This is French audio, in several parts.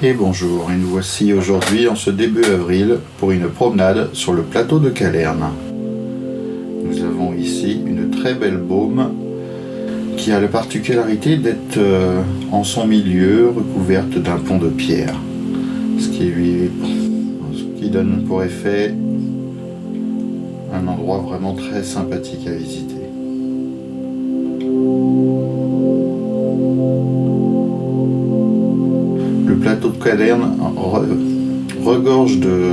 Et bonjour, et nous voici aujourd'hui en ce début avril pour une promenade sur le plateau de Calerne. Nous avons ici une très belle baume qui a la particularité d'être en son milieu recouverte d'un pont de pierre, ce qui donne pour effet un endroit vraiment très sympathique à visiter. Le plateau de Calerne regorge de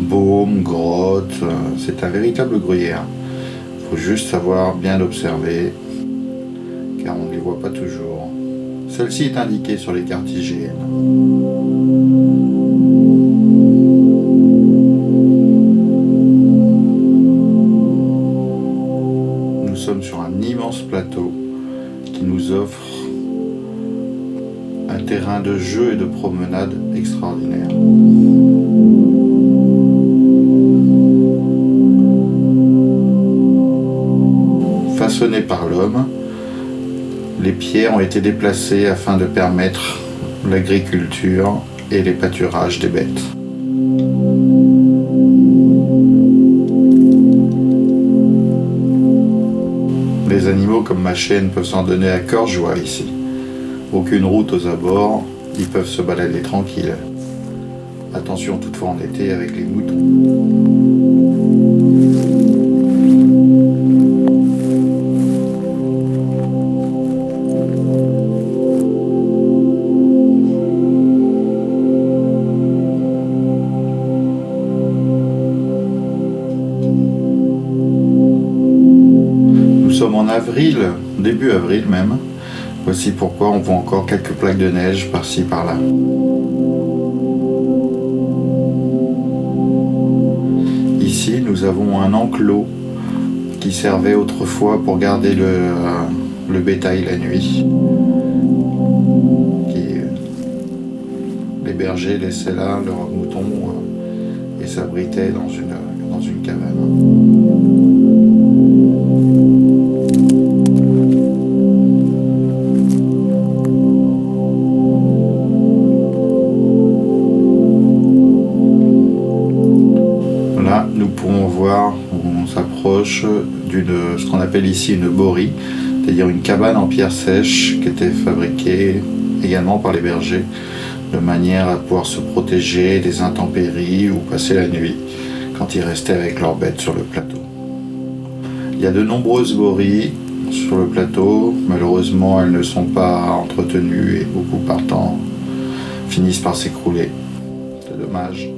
baumes, grottes, c'est un véritable gruyère. Il faut juste savoir bien l'observer, car on ne les voit pas toujours. Celle-ci est indiquée sur les cartes IGN. Nous sommes sur un immense plateau qui nous offre un terrain de jeu et de promenade extraordinaire. Façonnés par l'homme, les pierres ont été déplacées afin de permettre l'agriculture et les pâturages des bêtes. Les animaux comme ma chienne peuvent s'en donner à cœur joie ici. Aucune route aux abords, ils peuvent se balader tranquilles. Attention toutefois en été avec les moutons. Nous sommes en avril, début avril même. Voici pourquoi on voit encore quelques plaques de neige par-ci par-là. Ici, nous avons un enclos qui servait autrefois pour garder le bétail la nuit. Les bergers laissaient là leurs moutons et s'abritaient dans une cabane. On s'approche de ce qu'on appelle ici une borie, c'est-à-dire une cabane en pierre sèche qui était fabriquée également par les bergers de manière à pouvoir se protéger des intempéries ou passer la nuit quand ils restaient avec leurs bêtes sur le plateau. Il y a de nombreuses bories sur le plateau, malheureusement elles ne sont pas entretenues et beaucoup par temps finissent par s'écrouler. C'est dommage.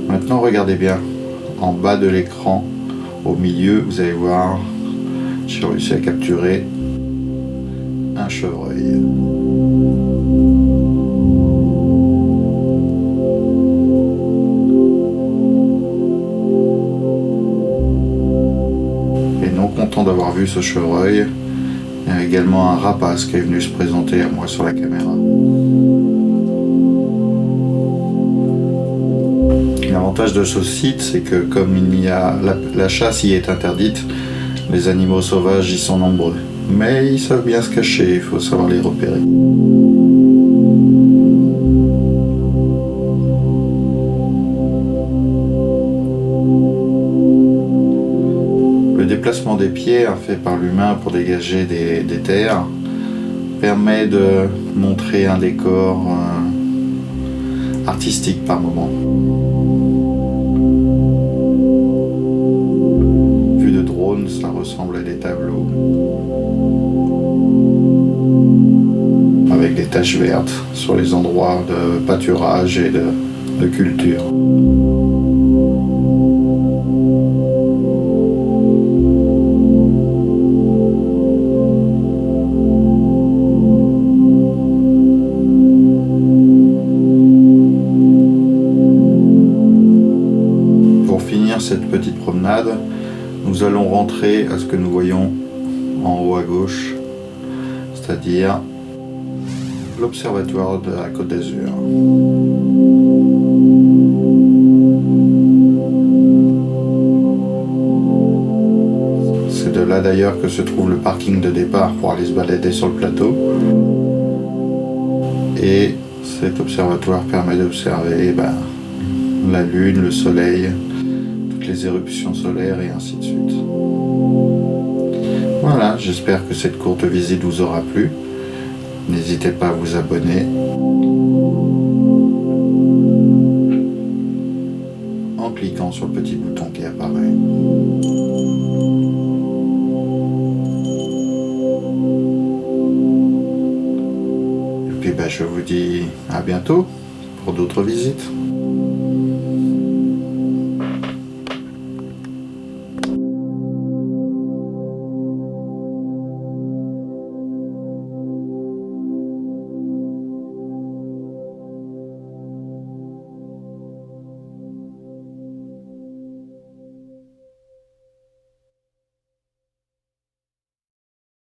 Maintenant, regardez bien, en bas de l'écran, au milieu, vous allez voir, j'ai réussi à capturer un chevreuil. Et non content d'avoir vu ce chevreuil, il y a également un rapace qui est venu se présenter à moi sur la caméra. L'avantage de ce site, c'est que comme la chasse y est interdite, les animaux sauvages y sont nombreux. Mais ils savent bien se cacher, il faut savoir les repérer. Le déplacement des pierres fait par l'humain pour dégager des terres permet de montrer un décor artistique par moment. Ça ressemble à des tableaux avec des taches vertes sur les endroits de pâturage et de culture. Pour finir cette petite promenade, nous allons rentrer à ce que nous voyons en haut à gauche, c'est-à-dire l'observatoire de la Côte d'Azur. C'est de là d'ailleurs que se trouve le parking de départ pour aller se balader sur le plateau. Et cet observatoire permet d'observer la Lune, le Soleil, toutes les éruptions solaires et ainsi de suite. Voilà, j'espère que cette courte visite vous aura plu. N'hésitez pas à vous abonner en cliquant sur le petit bouton qui apparaît. Et puis je vous dis à bientôt pour d'autres visites.